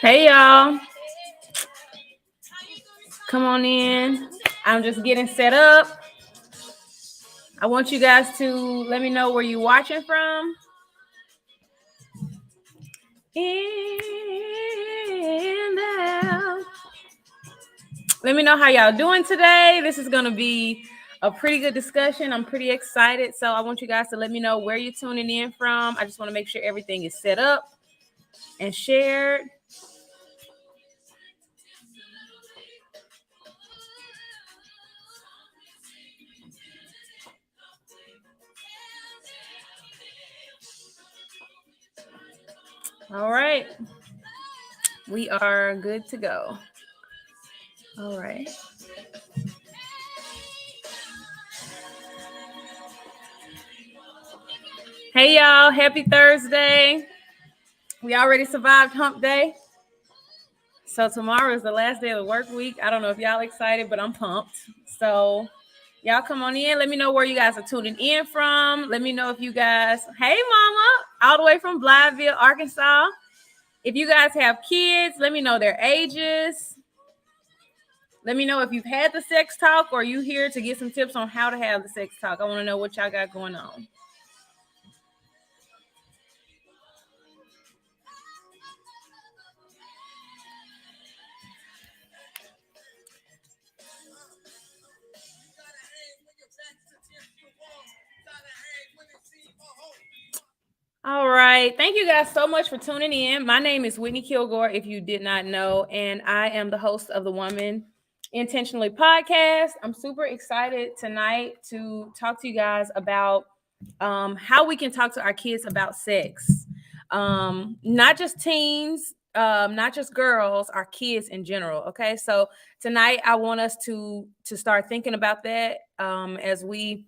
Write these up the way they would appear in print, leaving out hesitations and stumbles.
Hey y'all, come on in. I'm just getting set up. I want you guys to let me know where you're watching from. And out. Let me know how y'all doing today. This is going to be a pretty good discussion. I'm pretty excited. So I want you guys to let me know where you're tuning in from. I just want to make sure everything is set up and shared. All right. We are good to go. All right. Hey, y'all. Happy Thursday. We already survived hump day. So tomorrow is the last day of the work week. I don't know if y'all excited, but I'm pumped. So y'all come on in. Let me know where you guys are tuning in from. Let me know if you guys, hey, mama, all the way from Blytheville, Arkansas. If you guys have kids, let me know their ages. Let me know if you've had the sex talk or you here to get some tips on how to have the sex talk. I want to know what y'all got going on. All right. Thank you guys so much for tuning in. My name is Whitney Kilgore, if you did not know, and I am the host of the Woman Intentionally podcast. I'm super excited tonight to talk to you guys about how we can talk to our kids about sex. Not just teens, not just girls, our kids in general. Okay. So tonight I want us to start thinking about that as we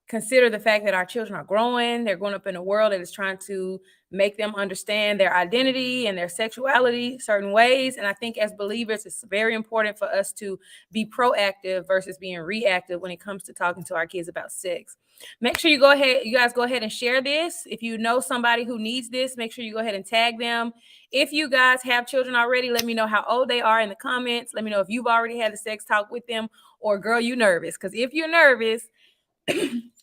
consider the fact that our children are growing. They're growing up in a world that is trying to make them understand their identity and their sexuality certain ways. And I think as believers, it's very important for us to be proactive versus being reactive when it comes to talking to our kids about sex. Make sure you guys go ahead and share this. If you know somebody who needs this, make sure you go ahead and tag them. If you guys have children already, let me know how old they are in the comments. Let me know if you've already had a sex talk with them, or girl, you nervous. Because if you're nervous,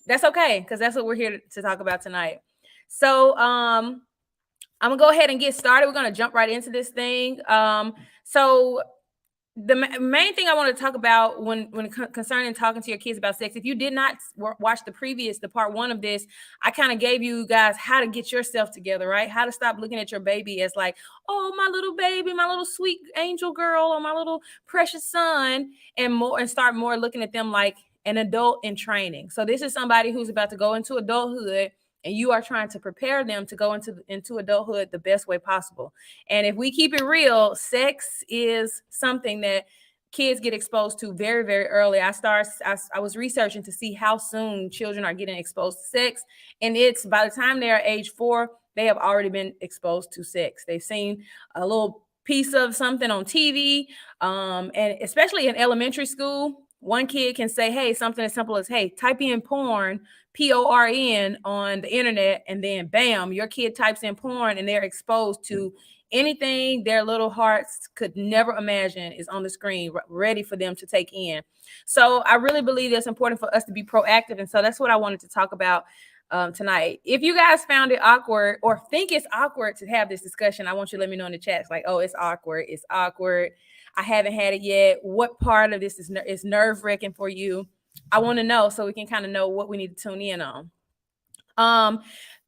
that's okay, because that's what we're here to talk about tonight. So I'm gonna go ahead and get started. We're gonna jump right into this thing. So the main thing I want to talk about when concerning talking to your kids about sex, if you did not watch the part one of this, I kind of gave you guys how to get yourself together, right? How to stop looking at your baby as like, oh, my little baby, my little sweet angel girl, or my little precious son, and start more looking at them like an adult in training. So this is somebody who's about to go into adulthood, and you are trying to prepare them to go into adulthood the best way possible. And if we keep it real, sex is something that kids get exposed to very, very early. I was researching to see how soon children are getting exposed to sex. And it's by the time they are age 4, they have already been exposed to sex. They've seen a little piece of something on TV. And especially in elementary school, one kid can say, hey, something as simple as, hey, type in porn, PORN on the internet, and then bam, your kid types in porn and they're exposed to anything their little hearts could never imagine is on the screen, ready for them to take in. So I really believe it's important for us to be proactive. And so that's what I wanted to talk about tonight. If you guys found it awkward or think it's awkward to have this discussion, I want you to let me know in the chats, like, oh, it's awkward. It's awkward. I haven't had it yet. What part of this is nerve-wracking for you? I want to know so we can kind of know what we need to tune in on.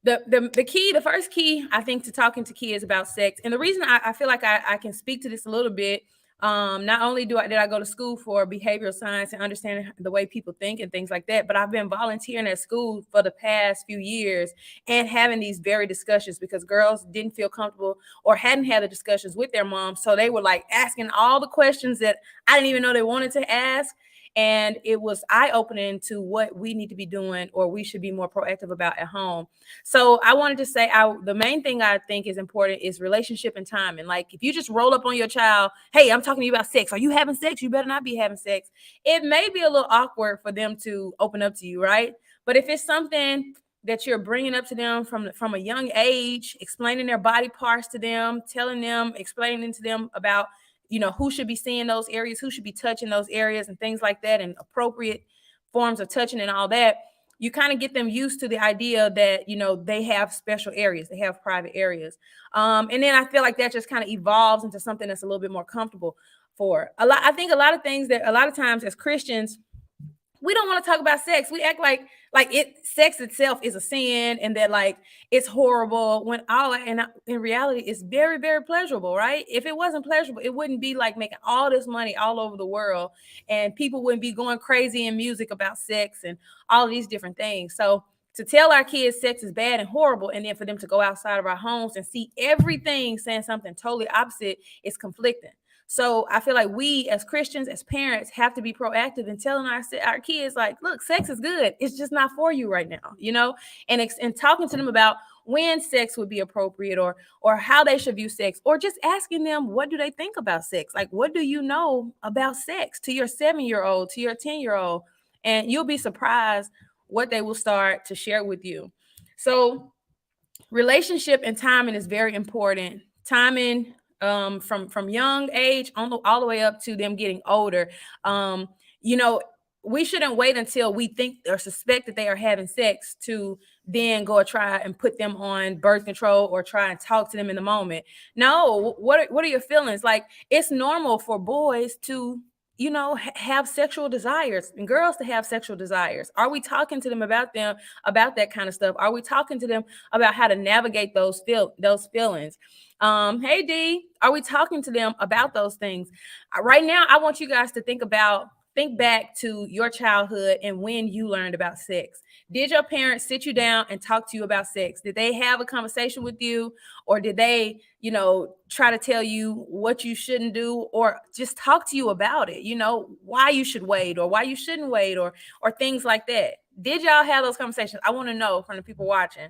The first key, I think, to talking to kids about sex, and the reason I feel like I can speak to this a little bit, Not only did I go to school for behavioral science and understanding the way people think and things like that, but I've been volunteering at school for the past few years and having these very discussions because girls didn't feel comfortable or hadn't had the discussions with their moms. So they were like asking all the questions that I didn't even know they wanted to ask. And it was eye-opening to what we need to be doing or we should be more proactive about at home. So I wanted to say the main thing I think is important is relationship and timing. Like if you just roll up on your child, hey, I'm talking to you about sex. Are you having sex? You better not be having sex. It may be a little awkward for them to open up to you, right? But if it's something that you're bringing up to them from a young age, explaining their body parts to them, telling them, explaining to them about who should be seeing those areas, who should be touching those areas and things like that, and appropriate forms of touching and all that, you kind of get them used to the idea that they have special areas, they have private areas, and then I feel like that just kind of evolves into something that's a little bit more comfortable for a lot. I think a lot of things that a lot of times as Christians we don't want to talk about sex. We act like sex itself is a sin and that like it's horrible when all and in reality it's very, very pleasurable, right? If it wasn't pleasurable, it wouldn't be like making all this money all over the world and people wouldn't be going crazy in music about sex and all these different things. So to tell our kids sex is bad and horrible, and then for them to go outside of our homes and see everything saying something totally opposite is conflicting. So I feel like we as Christians, as parents, have to be proactive in telling our kids, like, look, sex is good. It's just not for you right now, and talking to them about when sex would be appropriate or how they should view sex, or just asking them, what do they think about sex? Like, what do you know about sex to your 7-year-old, to your 10-year-old? And you'll be surprised what they will start to share with you. So relationship and timing is very important. Timing from young age all the way up to them getting older. You know, we shouldn't wait until we think or suspect that they are having sex to then go try and put them on birth control or try and talk to them in the moment. No, what are your feelings? Like, it's normal for boys to have sexual desires and girls to have sexual desires. Are we talking to them about that kind of stuff? Are we talking to them about how to navigate those feelings? Hey D, are we talking to them about those things? Right now, I want you guys to think back to your childhood and when you learned about sex. Did your parents sit you down and talk to you about sex? Did they have a conversation with you, or did they, try to tell you what you shouldn't do, or just talk to you about it? Why you should wait or why you shouldn't wait, or things like that. Did y'all have those conversations? I want to know from the people watching.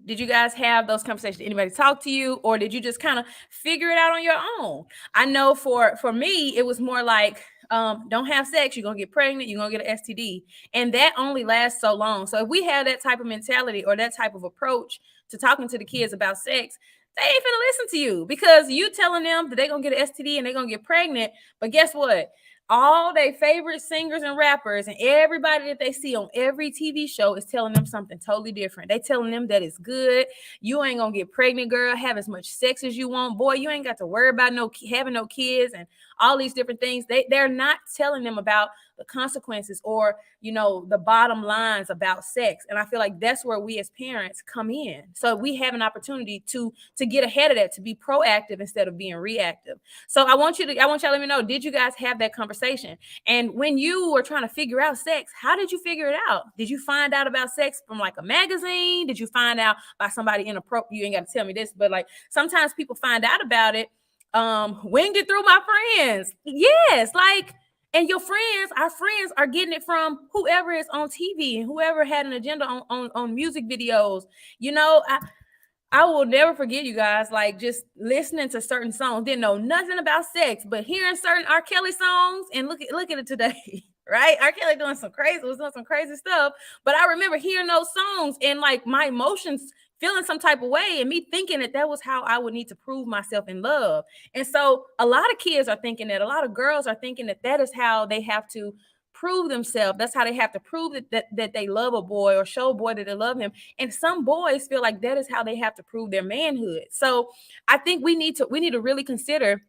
Did you guys have those conversations? Did anybody talk to you, or did you just kind of figure it out on your own? I know for me, it was more like, don't have sex, you're going to get pregnant, you're going to get an STD. And that only lasts so long. So if we have that type of mentality or that type of approach to talking to the kids about sex, they ain't finna listen to you, because you telling them that they're going to get an STD and they're going to get pregnant. But guess what? All their favorite singers and rappers and everybody that they see on every TV show is telling them something totally different. They telling them that it's good. You ain't gonna get pregnant, girl. Have as much sex as you want. Boy, you ain't got to worry about having no kids and all these different things. They're not telling them about the consequences or, the bottom lines about sex. And I feel like that's where we as parents come in. So we have an opportunity to get ahead of that, to be proactive instead of being reactive. So I want y'all to let me know, did you guys have that conversation? And when you were trying to figure out sex, how did you figure it out? Did you find out about sex from like a magazine? Did you find out by somebody inappropriate? You ain't got to tell me this, but like sometimes people find out about it, winged it through my friends. Yes, like, and our friends are getting it from whoever is on TV and whoever had an agenda on music videos. I will never forget, you guys, like just listening to certain songs, didn't know nothing about sex, but hearing certain R. Kelly songs, and look at it today, right? R. Kelly was doing some crazy stuff. But I remember hearing those songs and like my emotions feeling some type of way, and me thinking that was how I would need to prove myself in love. And so a lot of kids are thinking that, a lot of girls are thinking that is how they have to prove themselves. That's how they have to prove that they love a boy, or show a boy that they love him. And some boys feel like that is how they have to prove their manhood. So I think we need to really consider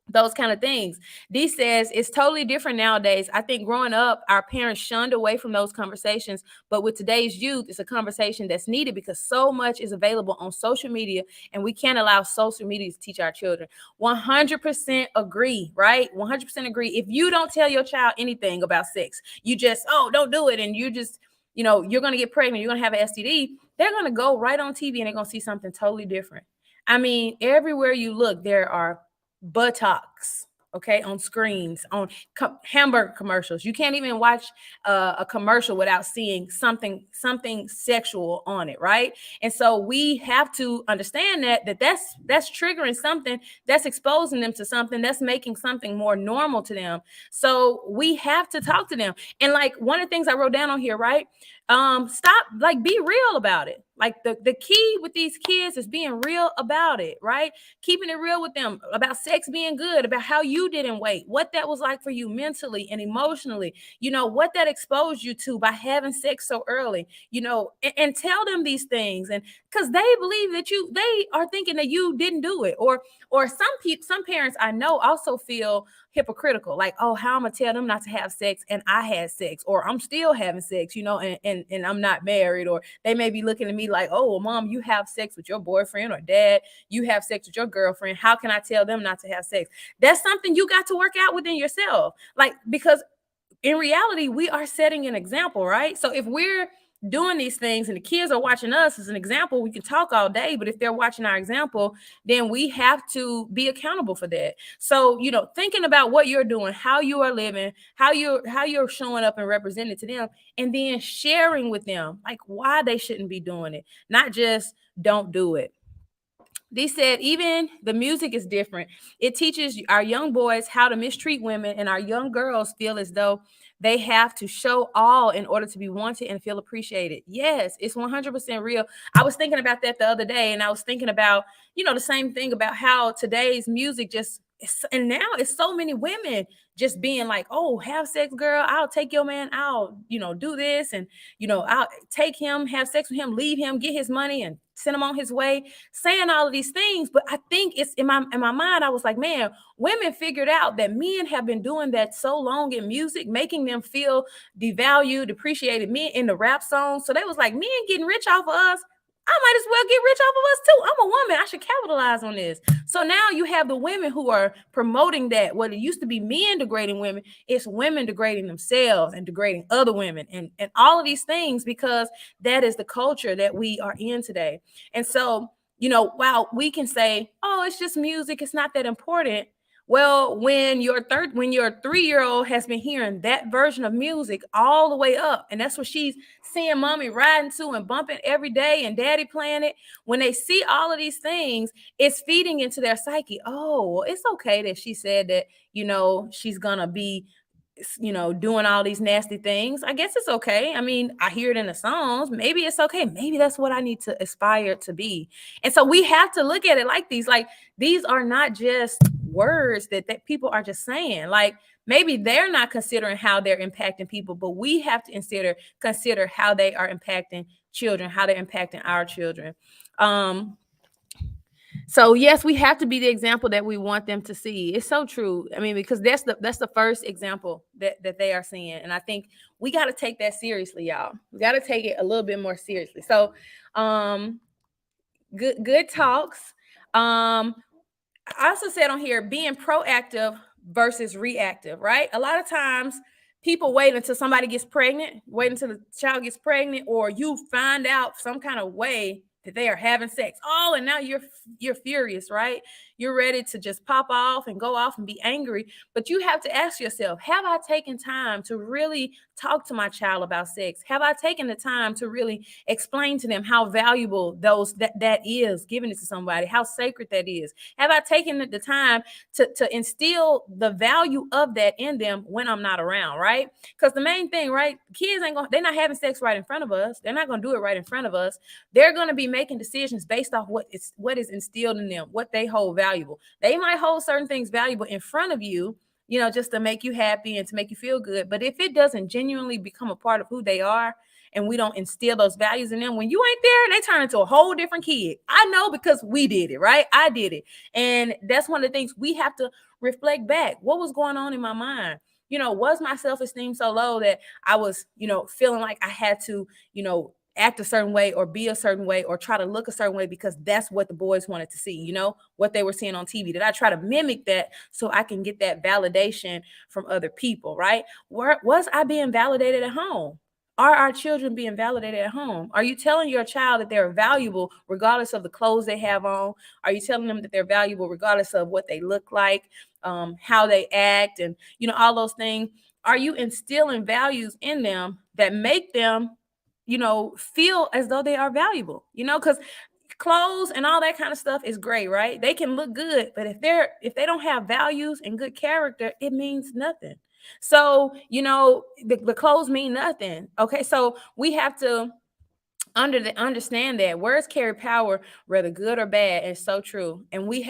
those kind of things. Dee says it's totally different nowadays. I think growing up, our parents shunned away from those conversations, but with today's youth, it's a conversation that's needed because so much is available on social media, and we can't allow social media to teach our children. 100% agree, right? 100% agree. If you don't tell your child anything about sex, you just, oh, don't do it, and you just, you're going to get pregnant, you're going to have an STD, they're going to go right on TV and they're going to see something totally different. I mean, everywhere you look, there are buttocks, okay, on screens, on hamburger commercials. You can't even watch a commercial without seeing something sexual on it, right? And so we have to understand that's triggering something, that's exposing them to something, that's making something more normal to them. So we have to talk to them. And like one of the things I wrote down on here, right? Stop, like, be real about it. Like the key with these kids is being real about it, right? Keeping it real with them about sex being good, about how you didn't wait, what that was like for you mentally and emotionally, what that exposed you to by having sex so early, and tell them these things. And because they believe that they are thinking that you didn't do it, or some parents I know also feel hypocritical, like, oh, how I'm gonna tell them not to have sex and I had sex, or I'm still having sex, and I'm not married, or they may be looking at me like, oh, well, mom, you have sex with your boyfriend, or dad, you have sex with your girlfriend, how can I tell them not to have sex? That's something you got to work out within yourself, like, because in reality we are setting an example, right? So if we're doing these things and the kids are watching us as an example, we can talk all day, but if they're watching our example, then we have to be accountable for that. So, thinking about what you're doing, how you are living, how you're showing up and representing to them, and then sharing with them like why they shouldn't be doing it, not just don't do it. They said even the music is different. It teaches our young boys how to mistreat women, and our young girls feel as though they have to show all in order to be wanted and feel appreciated. Yes, it's 100% real. I was thinking about that the other day, and I was thinking about, the same thing about how today's music just, and now it's so many women just being like, oh, have sex, girl, I'll take your man, I'll do this, and I'll take him, have sex with him, leave him, get his money, and send him on his way, saying all of these things. But I think it's in my mind, I was like, man, women figured out that men have been doing that so long in music, making them feel devalued, appreciated, men in the rap songs. So they was like, men getting rich off of us, I might as well get rich off of us too. I'm a woman, I should capitalize on this. So now you have the women who are promoting that. What it used to be men degrading women, it's women degrading themselves and degrading other women, and all of these things, because that is the culture that we are in today. And so, while we can say, oh, it's just music, it's not that important. Well, when your 3-year-old has been hearing that version of music all the way up, and that's what she's seeing mommy riding to and bumping every day, and daddy playing it, when they see all of these things, it's feeding into their psyche. Oh, well, it's okay that she said that, she's gonna be, doing all these nasty things. I guess it's okay. I mean, I hear it in the songs. Maybe it's okay. Maybe that's what I need to aspire to be. And so we have to look at it like these are not just words that people are just saying. Like, maybe they're not considering how they're impacting people, but we have to consider how they are impacting children, how they're impacting our children. So yes, we have to be the example that we want them to see. It's so true. I mean, because that's the first example that they are seeing. And I think we got to take that seriously, y'all. We got to take it a little bit more seriously. So good talks. I also said on here, being proactive versus reactive, right? A lot of times people wait until somebody gets pregnant, wait until the child gets pregnant, or you find out some kind of way that they are having sex. Oh, and now you're furious, right? You're ready to just pop off and go off and be angry. But you have to ask yourself, have I taken time to really talk to my child about sex? Have I taken the time to really explain to them how valuable that is, giving it to somebody, how sacred that is? Have I taken the time to instill the value of that in them when I'm not around, right? Because the main thing, right? Kids they're not having sex right in front of us. They're not going to do it right in front of us. They're going to be making decisions based off what is instilled in them, what they hold valuable. They might hold certain things valuable in front of you, just to make you happy and to make you feel good. But if it doesn't genuinely become a part of who they are, and we don't instill those values in them, when you ain't there, they turn into a whole different kid. I know, because we did it, right? I did it. And that's one of the things we have to reflect back. What was going on in my mind? Was my self-esteem so low that I was, feeling like I had to, act a certain way or be a certain way or try to look a certain way because that's what the boys wanted to see, what they were seeing on TV? Did I try to mimic that so I can get that validation from other people, right? Was I being validated at home? Are our children being validated at home? Are you telling your child that they're valuable regardless of the clothes they have on? Are you telling them that they're valuable regardless of what they look like, how they act, and all those things? Are you instilling values in them that make them feel as though they are valuable? Because clothes and all that kind of stuff is great, right? They can look good, but if they don't have values and good character, it means nothing. So the clothes mean nothing. Okay, so we have to understand that words carry power, whether good or bad. It's so true. And we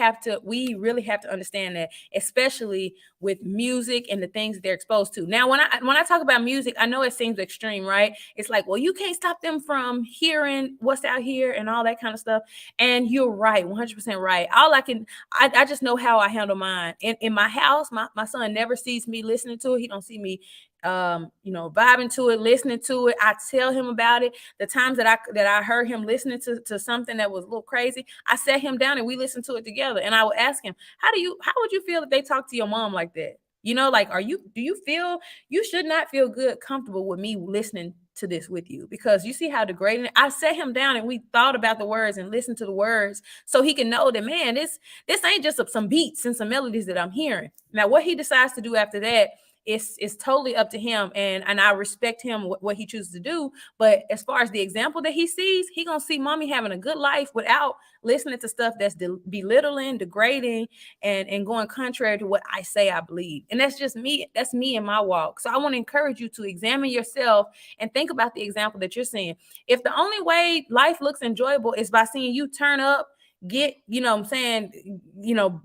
really have to understand that, especially with music and the things they're exposed to. Now, when I talk about music, I know it seems extreme, right? It's like, well, you can't stop them from hearing what's out here and all that kind of stuff. And you're right, 100% right. I just know how I handle mine. In my house, my son never sees me listening to it. He don't see me vibing to it, listening to it. I tell him about it. The times that I heard him listening to something that was a little crazy, I sat him down and we listened to it together. And I would ask him, how would you feel if they talk to your mom like that? Like, do you feel you should not feel comfortable with me listening to this with you? Because you see how degrading. I sat him down and we thought about the words and listened to the words so he can know that, man, this ain't just some beats and some melodies that I'm hearing. Now, what he decides to do after that, it's totally up to him, and I respect him what he chooses to do. But as far as the example that he sees, he gonna see mommy having a good life without listening to stuff that's belittling, degrading, and going contrary to what I say I believe. And that's just me. That's me in my walk. So I want to encourage you to examine yourself and think about the example that you're seeing. If the only way life looks enjoyable is by seeing you turn up, get, I'm saying,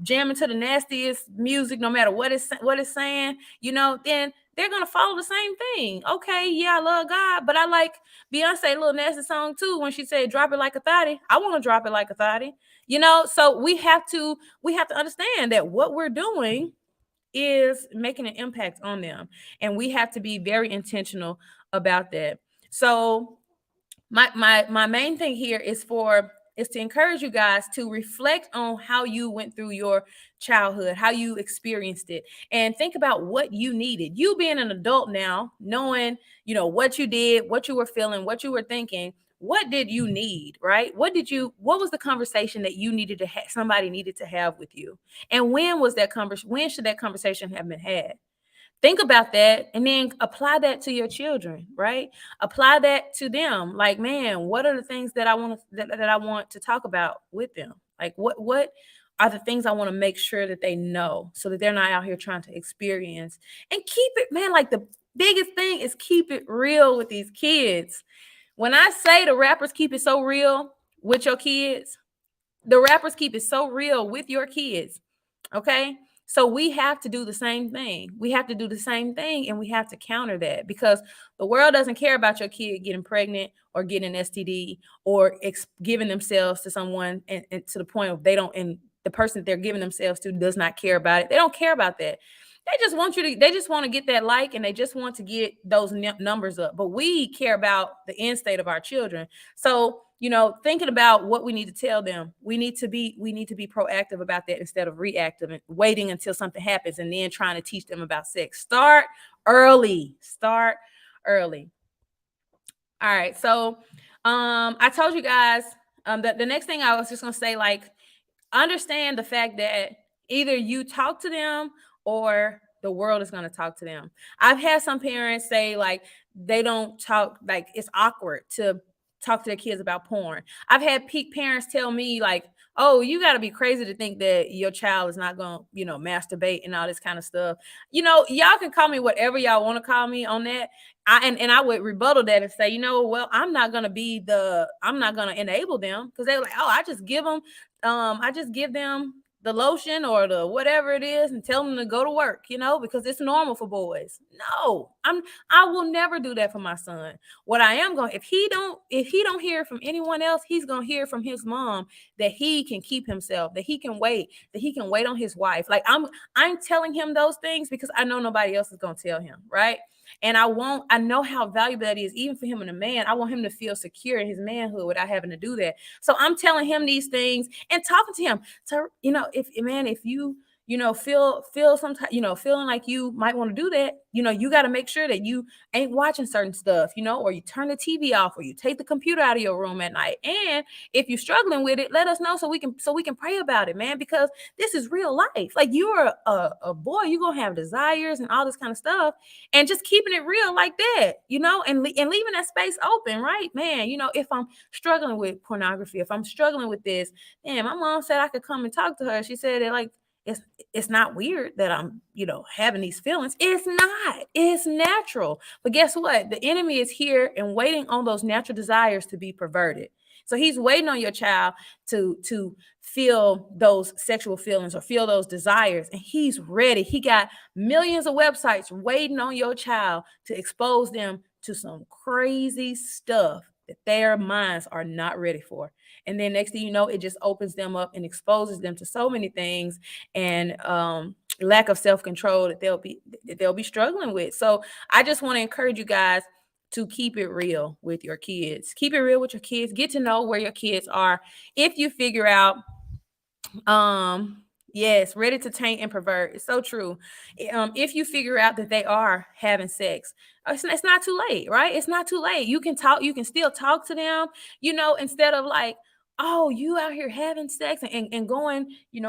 jamming to the nastiest music, no matter what it's saying, then they're gonna follow the same thing. Okay, yeah, I love God, but I like Beyonce little nasty song too when she said drop it like a thotty. I want to drop it like a thotty. So we have to understand that what we're doing is making an impact on them, and we have to be very intentional about that. So my main thing here is to encourage you guys to reflect on how you went through your childhood, how you experienced it, and think about what you needed. You being an adult now, knowing, what you did, what you were feeling, what you were thinking, what did you need, right? What was the conversation that you needed to have, somebody needed to have with you? And when should that conversation have been had? Think about that and then apply that to your children, right? Apply that to them. Like, man, what are the things that I want to talk about with them? Like, what are the things I want to make sure that they know so that they're not out here trying to experience? And keep it, man, like the biggest thing is keep it real with these kids. When I say the rappers keep it so real with your kids, the rappers keep it so real with your kids, okay? So we have to do the same thing. We have to do the same thing, and we have to counter that, because the world doesn't care about your kid getting pregnant or getting an STD or giving themselves to someone and to the point of and the person that they're giving themselves to does not care about it. They don't care about that. They just want to get that like, and they just want to get those numbers up. But we care about the end state of our children. So, thinking about what we need to tell them, we need to be proactive about that instead of reactive and waiting until something happens and then trying to teach them about sex. Start early. All right. So, I told you guys that the next thing I was just going to say, like, understand the fact that either you talk to them or the world is going to talk to them. I've had some parents say, like, they don't talk, like, it's awkward to talk to their kids about porn. I've had parents tell me, like, oh, you got to be crazy to think that your child is not going to, masturbate and all this kind of stuff. Y'all can call me whatever y'all want to call me on that. I would rebuttal that and say, well, I'm not going to enable them, because they're like, oh, I just give them the lotion or the whatever it is and tell them to go to work, because it's normal for boys. No, I will never do that for my son. What I am going, if he don't hear from anyone else, he's going to hear from his mom that he can keep himself, that he can wait on his wife. Like I'm telling him those things because I know nobody else is going to tell him, right? And I know how valuable that is, even for him and a man. I want him to feel secure in his manhood without having to do that. So I'm telling him these things and talking to him. So, if you, feel sometimes, feeling like you might want to do that, you got to make sure that you ain't watching certain stuff, or you turn the TV off, or you take the computer out of your room at night. And if you're struggling with it, let us know so we can pray about it, man, because this is real life. Like, you're a boy, you're going to have desires and all this kind of stuff, and just keeping it real like that, and leaving that space open, right, man. If I'm struggling with pornography, if I'm struggling with this, man, my mom said I could come and talk to her. She said that, like, it's not weird that I'm, having these feelings. It's not. It's natural. But guess what? The enemy is here and waiting on those natural desires to be perverted. So he's waiting on your child to feel those sexual feelings or feel those desires, and he's ready. He got millions of websites waiting on your child to expose them to some crazy stuff that their minds are not ready for. And then next thing you know, it just opens them up and exposes them to so many things and lack of self-control that they'll be struggling with. So I just want to encourage you guys to keep it real with your kids. Keep it real with your kids. Get to know where your kids are. If you figure out, yes, ready to taint and pervert. It's so true. If you figure out that they are having sex, it's not too late, right? It's not too late. You can still talk to them, instead of like, oh, you out here having sex and going,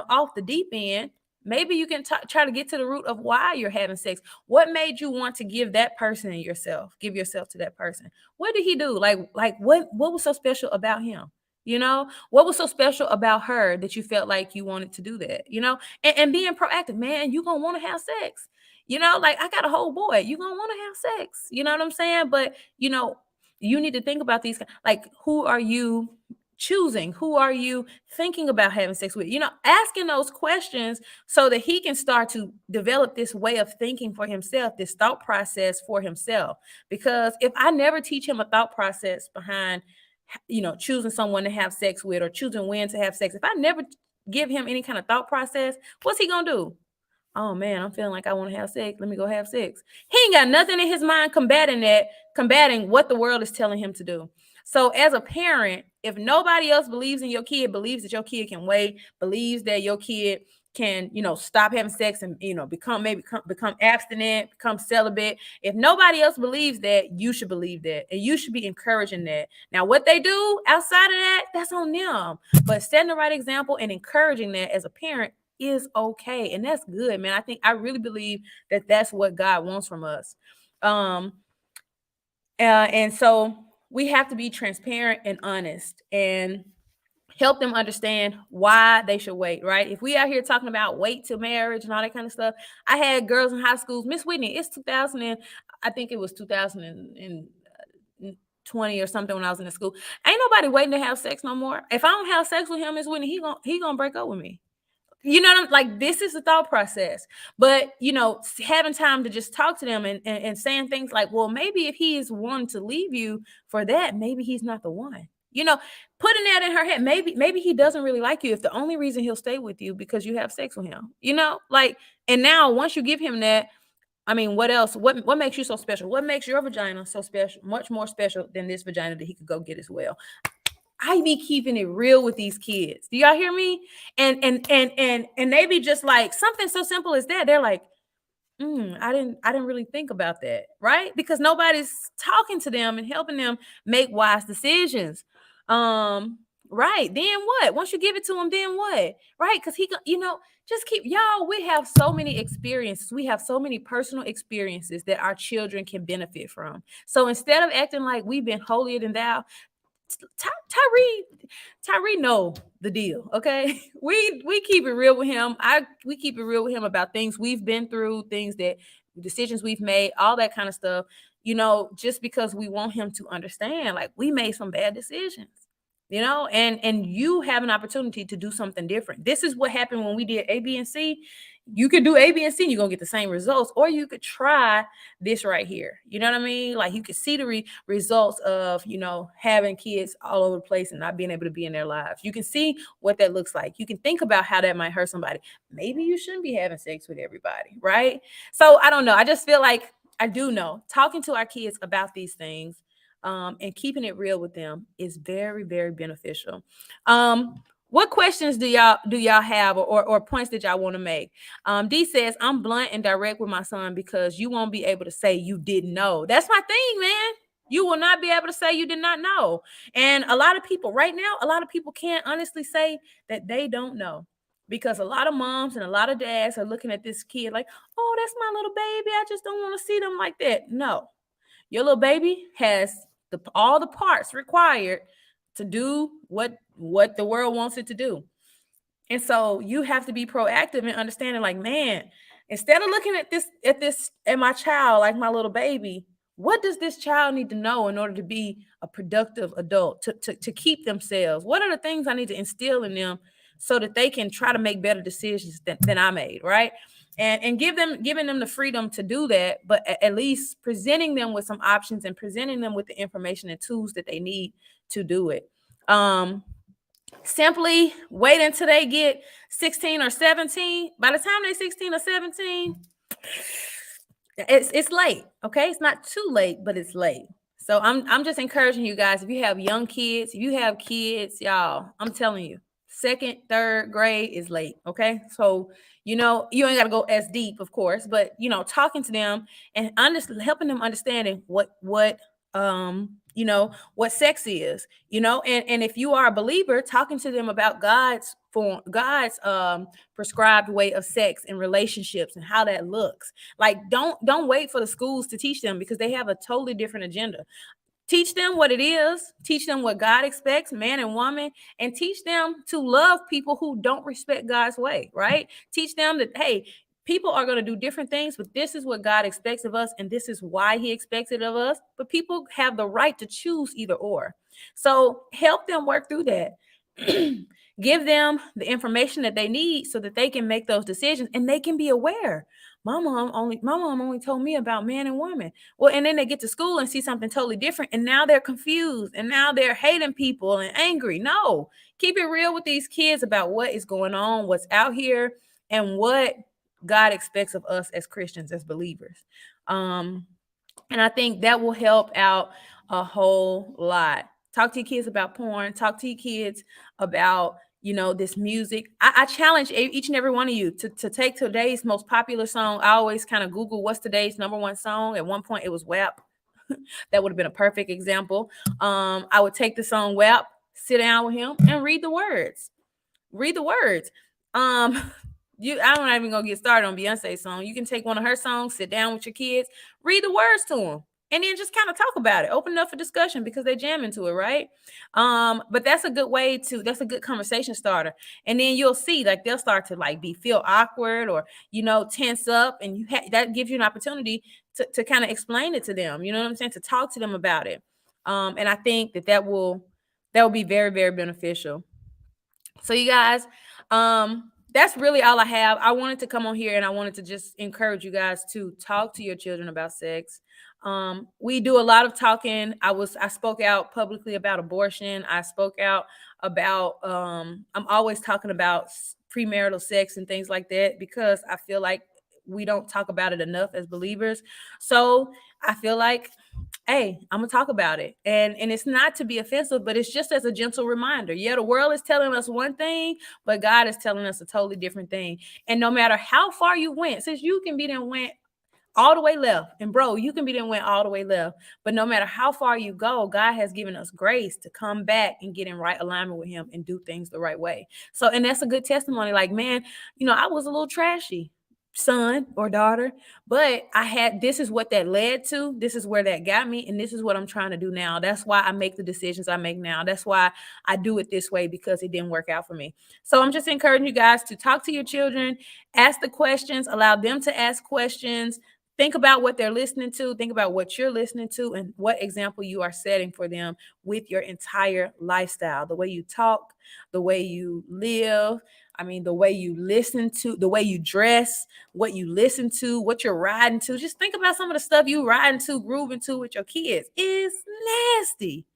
off the deep end. Maybe you can try to get to the root of why you're having sex. What made you want to give that person yourself? Give yourself to that person. What did he do? Like what was so special about him? What was so special about her that you felt like you wanted to do that? And being proactive, man, you're gonna want to have sex. Like, I got a whole boy, you're gonna want to have sex. You know what I'm saying? But you need to think about these, like, who are you choosing? Who are you thinking about having sex with? Asking those questions so that he can start to develop this way of thinking for himself, this thought process for himself. Because if I never teach him a thought process behind, choosing someone to have sex with or choosing when to have sex, if I never give him any kind of thought process, what's he gonna do? Oh man, I'm feeling like I want to have sex. Let me go have sex. He ain't got nothing in his mind combating what the world is telling him to do. So as a parent, if nobody else believes in your kid, believes that your kid can wait, believes that your kid can, stop having sex and, become abstinent, become celibate. If nobody else believes that, you should believe that. And you should be encouraging that. Now, what they do outside of that, that's on them. But setting the right example and encouraging that as a parent is okay. And that's good, man. I really believe that that's what God wants from us. And so we have to be transparent and honest and help them understand why they should wait, right? If we out here talking about wait till marriage and all that kind of stuff, I had girls in high schools. Miss Whitney, it's 2000 and I think it was 2020 or something when I was in the school. Ain't nobody waiting to have sex no more. If I don't have sex with him, Miss Whitney, he gonna break up with me. You know what I'm like? This is the thought process. But, having time to just talk to them and saying things like, well, maybe if he is one to leave you for that, maybe he's not the one. Putting that in her head, maybe he doesn't really like you if the only reason he'll stay with you because you have sex with him. And now once you give him that, I mean, what else? What makes you so special? What makes your vagina so special, much more special than this vagina that he could go get as well? I be keeping it real with these kids. Do y'all hear me? And they be just like something so simple as that. They're like, I didn't really think about that, right? Because nobody's talking to them and helping them make wise decisions. Right. Then what? Once you give it to him, then what? Right? Because just keep y'all. We have so many experiences. We have so many personal experiences that our children can benefit from. So instead of acting like we've been holier than thou, Tyree know the deal. Okay. We keep it real with him. We keep it real with him about things we've been through, decisions we've made, all that kind of stuff, just because we want him to understand, like, we made some bad decisions. you know, and you have an opportunity to do something different. This is what happened when we did A, B, and C. You could do A, B, and C, and you're gonna get the same results, or you could try this right here. You know what I mean? Like you could see the results of, you know, having kids all over the place and not being able to be in their lives. You can see what that looks like. You can think about how that might hurt somebody. Maybe you shouldn't be having sex with everybody, right? So I don't know. I just feel like I do know talking to our kids about these things, and keeping it real with them is very, very beneficial. What questions do y'all have, or points that y'all want to make? D says, I'm blunt and direct with my son because you won't be able to say you didn't know. That's my thing, man. You will not be able to say you did not know. And a lot of people right now, a lot of people can't honestly say that they don't know, because a lot of moms and a lot of dads are looking at this kid like, oh, that's my little baby. I just don't want to see them like that. No, your little baby has all the parts required to do what the world wants it to do. And so you have to be proactive and understanding, like, man, instead of looking at my child like my little baby, what does this child need to know in order to be a productive adult, to keep themselves? What are the things I need to instill in them so that they can try to make better decisions than I made, right? And giving them the freedom to do that, but at least presenting them with some options and presenting them with the information and tools that they need to do it. Simply wait until they get 16 or 17. By the time they're 16 or 17, it's late. Okay, it's not too late, but it's late. So I'm just encouraging you guys, if you have young kids, if you have kids, y'all, I'm telling you, second, third grade is late. Okay, so you know you ain't got to go as deep, of course, but you know, talking to them and helping them understanding what you know what sex is, you know, and if you are a believer, talking to them about God's prescribed way of sex and relationships and how that looks. Like don't wait for the schools to teach them, because they have a totally different agenda. Teach them what it is, teach them what God expects, man and woman, and teach them to love people who don't respect God's way, right? Teach them that, hey, people are going to do different things, but this is what God expects of us, and this is why he expects it of us. But people have the right to choose either or. So help them work through that. Give them the information that they need so that they can make those decisions and they can be aware. My mom only told me about man and woman. Well, and then they get to school and see something totally different, and now they're confused, and now they're hating people and angry. No, keep it real with these kids about what is going on, what's out here, and what God expects of us as Christians, as believers. And I think that will help out a whole lot. Talk to your kids about porn. Talk to your kids about, you know, this music. I challenge each and every one of you to take today's most popular song. I always kind of Google what's today's number one song. At one point, it was WAP. That would have been a perfect example. I would take the song WAP, sit down with him, and read the words. Read the words. I'm not even gonna get started on Beyonce's song. You can take one of her songs, sit down with your kids, read the words to them, and then just kind of talk about it. Open it up for discussion because they jam into it, right? But that's a good way that's a good conversation starter. And then you'll see, like, they'll start to like feel awkward or, you know, tense up, and that gives you an opportunity to kind of explain it to them. You know what I'm saying? To talk to them about it. And I think that will be very, very beneficial. So you guys, that's really all I have. I wanted to come on here and I wanted to just encourage you guys to talk to your children about sex. We do a lot of talking. I spoke out publicly about abortion. I spoke out about, I'm always talking about premarital sex and things like that, because I feel like we don't talk about it enough as believers. So I feel like, hey, I'm gonna talk about it. And it's not to be offensive, but it's just as a gentle reminder. Yeah, the world is telling us one thing, but God is telling us a totally different thing. And no matter how far you went, since you can be then went all the way left, and bro, you can be then went all the way left. But no matter how far you go, God has given us grace to come back and get in right alignment with him and do things the right way. So, and that's a good testimony. Like, man, you know, I was a little trashy son or daughter, but this is what that led to. This is where that got me, and this is what I'm trying to do now. That's why I make the decisions I make now. That's why I do it this way, because it didn't work out for me. So I'm just encouraging you guys to talk to your children, ask the questions, allow them to ask questions, think about what they're listening to, think about what you're listening to, and what example you are setting for them with your entire lifestyle, the way you talk, the way you live. I mean, the way you listen to, the way you dress, what you listen to, what you're riding to. Just think about some of the stuff you riding to, grooving to with your kids. It's nasty,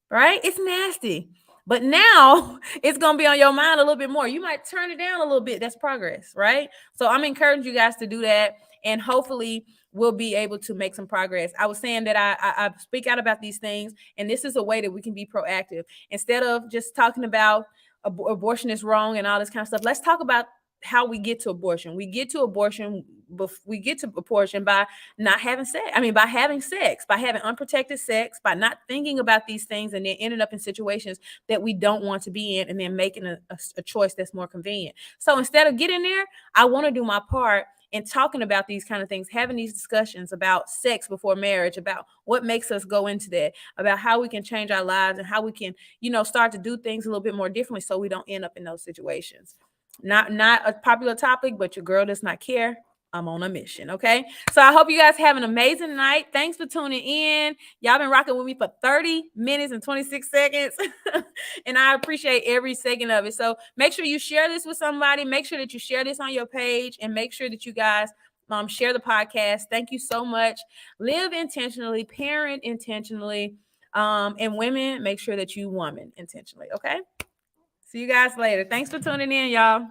right? It's nasty. But now it's going to be on your mind a little bit more. You might turn it down a little bit. That's progress, right? So I'm encouraging you guys to do that. And hopefully we'll be able to make some progress. I was saying that I speak out about these things. And this is a way that we can be proactive. Instead of just talking about abortion is wrong and all this kind of stuff, let's talk about how we get to abortion. We get to abortion by not having sex. I mean, by having sex, by having unprotected sex, by not thinking about these things and then ending up in situations that we don't want to be in and then making a choice that's more convenient. So instead of getting there, I want to do my part in talking about these kind of things, having these discussions about sex before marriage, about what makes us go into that, about how we can change our lives and how we can, start to do things a little bit more differently so we don't end up in those situations. Not a popular topic, but your girl does not care. I'm on a mission. Okay. So I hope you guys have an amazing night. Thanks for tuning in. Y'all been rocking with me for 30 minutes and 26 seconds. And I appreciate every second of it. So make sure you share this with somebody. Make sure that you share this on your page and make sure that you guys share the podcast. Thank you so much. Live intentionally, parent intentionally. And women, make sure that you woman intentionally. Okay. See you guys later. Thanks for tuning in, y'all.